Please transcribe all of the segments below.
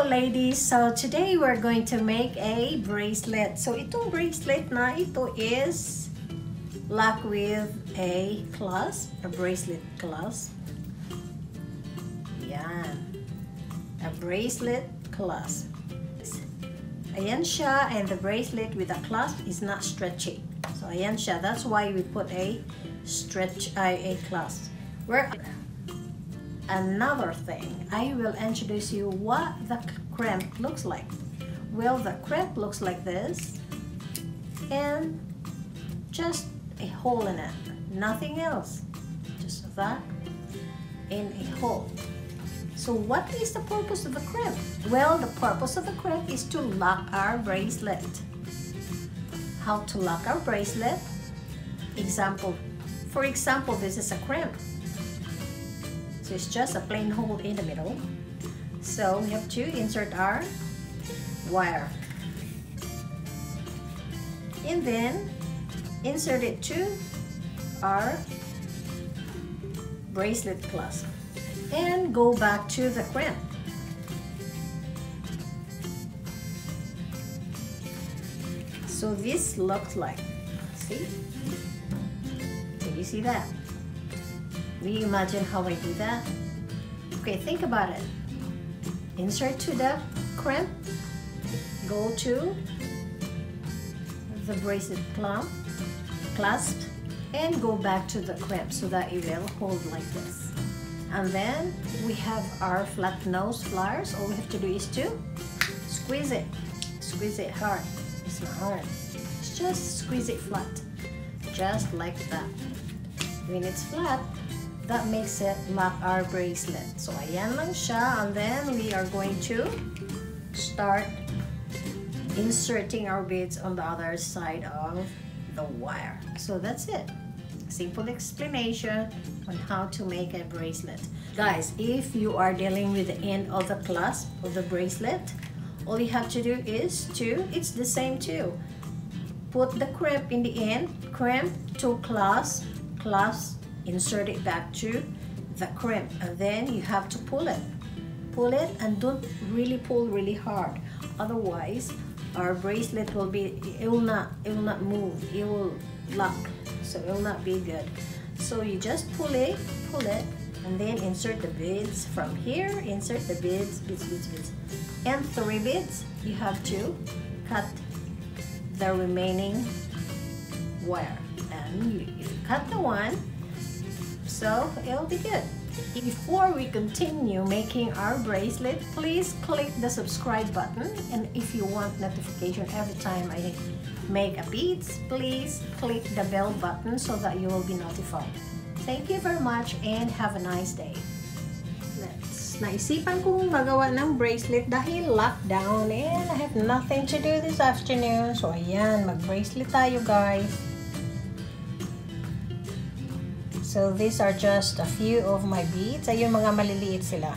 ladies, so today we're going to make a bracelet. So itong bracelet na ito is lock with a clasp, a bracelet clasp. Yan. A bracelet clasp. Ayan siya, and the bracelet with a clasp is not stretchy. So ayan siya. That's why we put a clasp. Another thing, I will introduce you what the crimp looks like. Well, the crimp looks like this, and just a hole in it, nothing else, just that in a hole. So what is the purpose of the crimp? Well, the purpose of the crimp is to lock our bracelet. How to lock our bracelet? For example, this is a crimp. So it's just a plain hole in the middle. So we have to insert our wire. And then insert it to our bracelet clasp. And go back to the crimp. So this looks like, see? Can you see that? Do you imagine how I do that? Okay, think about it. Insert to the crimp, go to the bracelet clasp, and go back to the crimp so that it will hold like this. And then we have our flat nose fliers. All we have to do is to squeeze it. Squeeze it hard. It's not hard. It's just squeeze it flat. Just like that. When it's flat, that makes it lock our bracelet. So ayan lang siya, and then we are going to start inserting our beads on the other side of the wire. So that's it. Simple explanation on how to make a bracelet. Guys, if you are dealing with the end of the clasp of the bracelet, all you have to do is it's the same too. Put the crimp in the end, crimp to clasp, insert it back to the crimp, and then you have to pull it, and don't really pull really hard, otherwise our bracelet will not move, it will lock, so it will not be good. So you just pull it, and then insert the beads from here, insert the beads, and 3 beads. You have to cut the remaining wire, and if you cut the one, so it'll be good. Before we continue making our bracelet, please click the subscribe button, and if you want notification every time I make a beads, please click the bell button so that you will be notified. Thank you very much and have a nice day. Naisipan kong magawa ng bracelet dahil lockdown and I have nothing to do this afternoon. So ayan, mag-bracelet tayo guys. So these are just a few of my beads. Ayun, mga maliliit sila.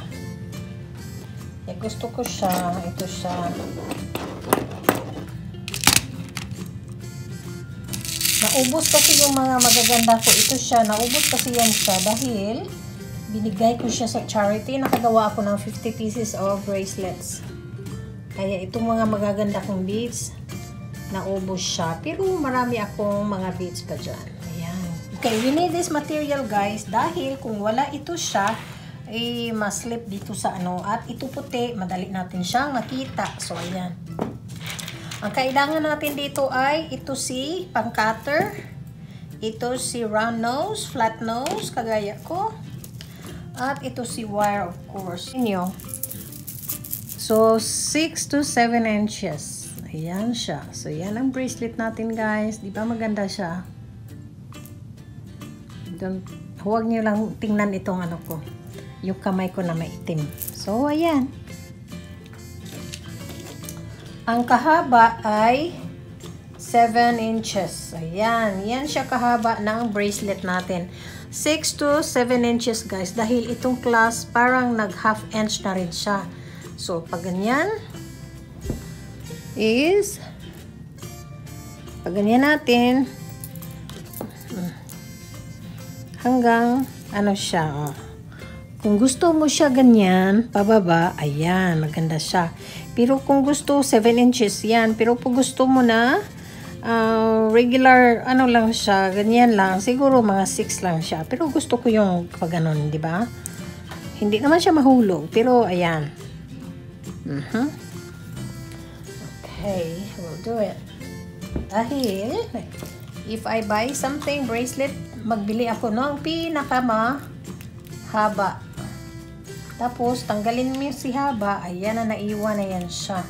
Eh, gusto ko siya. Ito siya. Naubos kasi yung mga magaganda ko. Ito siya. Naubos kasi yan siya dahil binigay ko siya sa charity. Nakagawa ako ng 50 pieces of bracelets. Kaya itong mga magaganda kong beads, naubos siya. Pero marami akong mga beads pa dyan. Okay, we need this material guys dahil kung wala ito siya, ma-slip dito sa at ito puti, madali natin siyang makita. So, ayan. Ang kailangan natin dito ay ito si pang-cutter, ito si round nose, flat nose, kagaya ko, at ito si wire of course. So, 6 to 7 inches. Ayan siya. So, yan ang bracelet natin guys. Di ba maganda siya? Huwag niyo lang tingnan itong ko, yung kamay ko na maitim. So, ayan. Ang kahaba ay 7 inches. Ayan. Yan siya kahaba ng bracelet natin. 6 to 7 inches guys. Dahil itong clasp parang nag half inch na rin siya. So, pag ganyan natin hanggang siya, Kung gusto mo siya ganyan, pababa, ayan, maganda siya. Pero kung gusto, 7 inches, yan. Pero kung gusto mo na, regular, ano lang siya, ganyan lang. Siguro mga 6 lang siya. Pero gusto ko yung pag ganun, di ba? Hindi naman siya mahulog, pero ayan. Okay, we'll do it. Dahil, if I buy something, bracelet, magbili ako ng pinakamahaba. Tapos, tanggalin mo yung si haba. Ayan na, naiwan na yan siya.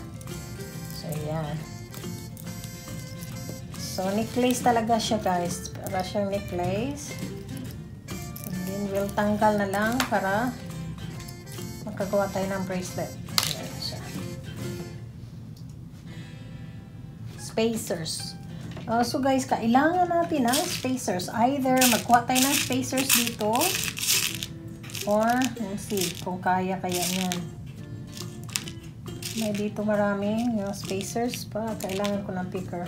So, ayan. So, necklace talaga siya, guys. Para siyang necklace. And then, we'll tanggal na lang para makagawa tayo ng bracelet. Ayan siya. Spacers. So, guys, kailangan natin ng spacers. Either magkuha tayo ng spacers dito. Or, let's see, kung kaya niyan. May dito maraming yung spacers pa. Kailangan ko ng picker.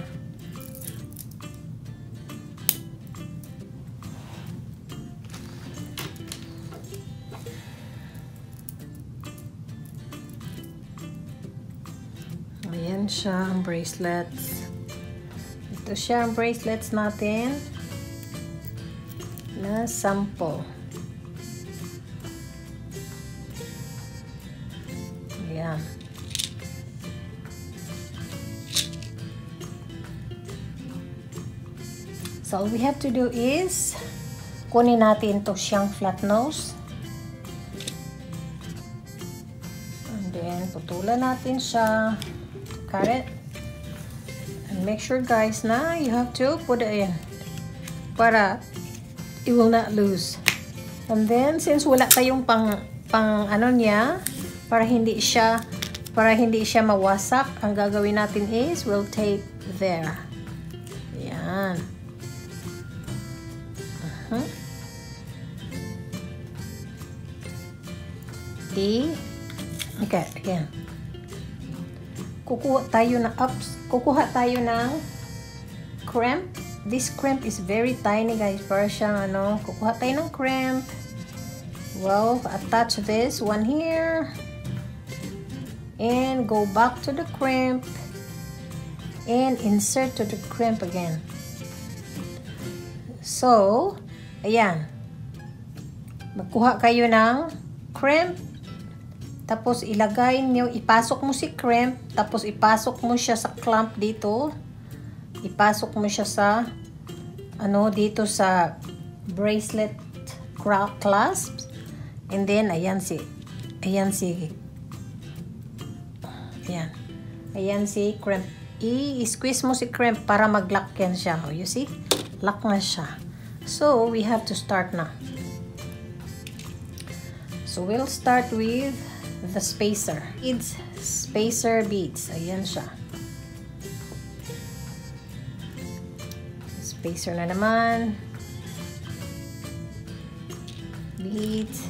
Ayan siya ang bracelets. Ito siya ang bracelets natin na sample. Ayan. So, all we have to do is kunin natin ito siyang flat nose. And then, putulan natin siya. Cut it. And make sure, guys, na you have to put it in para it will not lose. And then, since wala tayong pang ano niya, para hindi siya mawasak, ang gagawin natin is we'll tape there. Ayan. Okay, again. Kukuha tayo ng crimp. This crimp is very tiny, guys. Para siyang ano, kukuha tayo ng crimp. Well, attach this one here. And go back to the crimp and insert to the crimp again. So, ayan. Magkuha kayo ng crimp, tapos ilagay nyo, ipasok mo si crimp, tapos ipasok mo siya sa clamp dito. Ipasok mo siya sa ano dito sa bracelet clasps. And then ayan si crimp. I-squeeze mo si crimp para mag-lock yan siya. Oh, you see? Lock na siya. So, we have to start na. So, we'll start with the spacer. It's spacer beads. Ayan siya. Spacer na naman. Beads.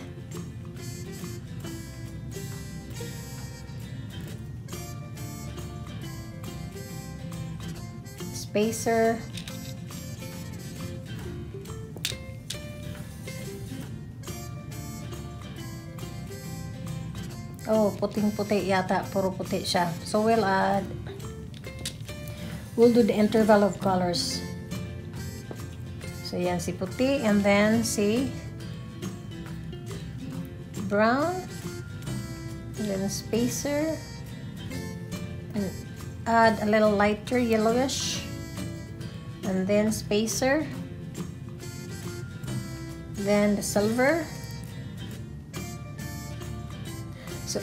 Spacer. Oh, puting-puti yata. Puro puti siya. So, we'll do the interval of colors. So, yan si puti. And then, si brown. And then, spacer. And add a little lighter yellowish. And then, spacer. Then, the silver. So,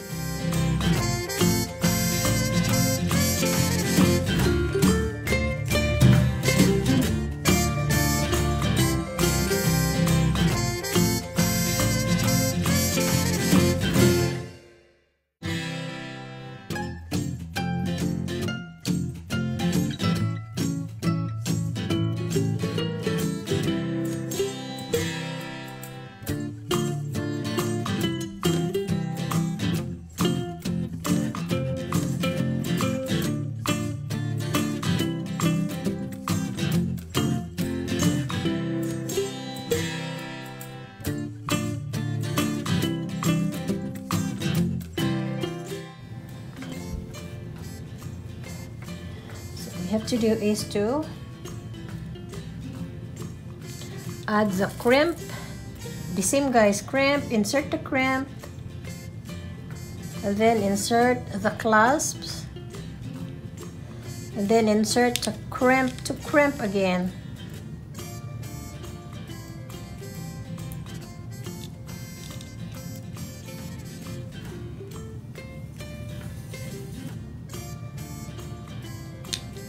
you have to do is to add the crimp. The same guys, crimp, insert the crimp, and then insert the clasps, and then insert the crimp to crimp again.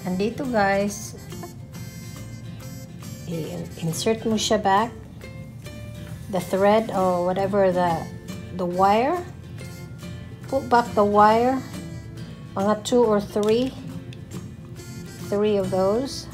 And dito guys, insert mo siya back, the thread or whatever, the wire. Put back the wire, mga 2 or 3 of those.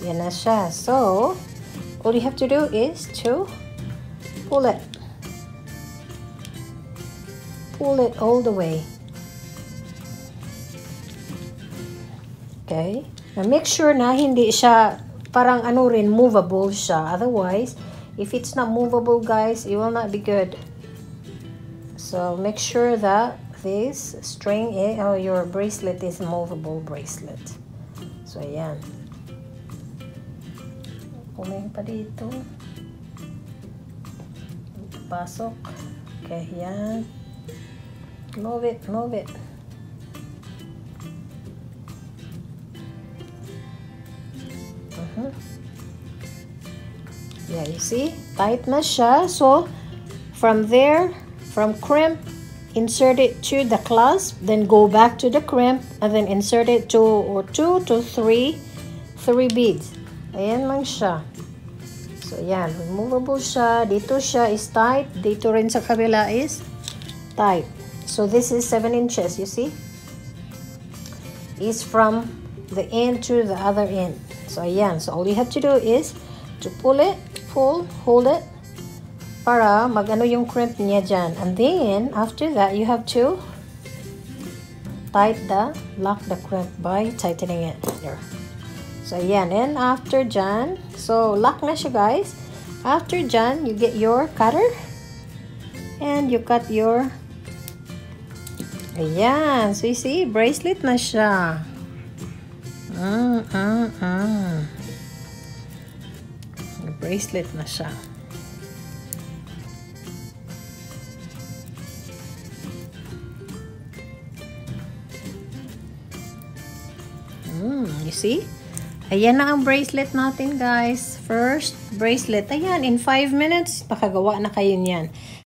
Yan na siya. So, all you have to do is to pull it all the way. Okay? Now, make sure na hindi siya parang ano rin, movable siya. Otherwise, if it's not movable, guys, it will not be good. So, make sure that this string, your bracelet is a movable bracelet. So, ayan. Kumain pa dito. Pasok. Okay, yan. Move it, move it. Yeah, you see? Tight na siya. So, from there, from crimp, insert it to the clasp, then go back to the crimp, and then insert it to 2 to 3 beads. Ayan lang siya. So, yan. Removable siya. Dito siya is tight. Dito rin sa kabila is tight. So, this is 7 inches. You see? Is from the end to the other end. So, ayan. So, all you have to do is to pull it, hold it, para mag-ano yung crimp niya dyan. And then, after that, you have to lock the crimp by tightening it. There. So, ayan. And after dyan, so, lock na siya, guys. After dyan, you get your cutter. And you cut your, ayan. So, you see, bracelet na siya. Bracelet na siya. You see? Ayan na ang bracelet natin, guys. First bracelet. Ayan, in 5 minutes, makagawa na kayo niyan.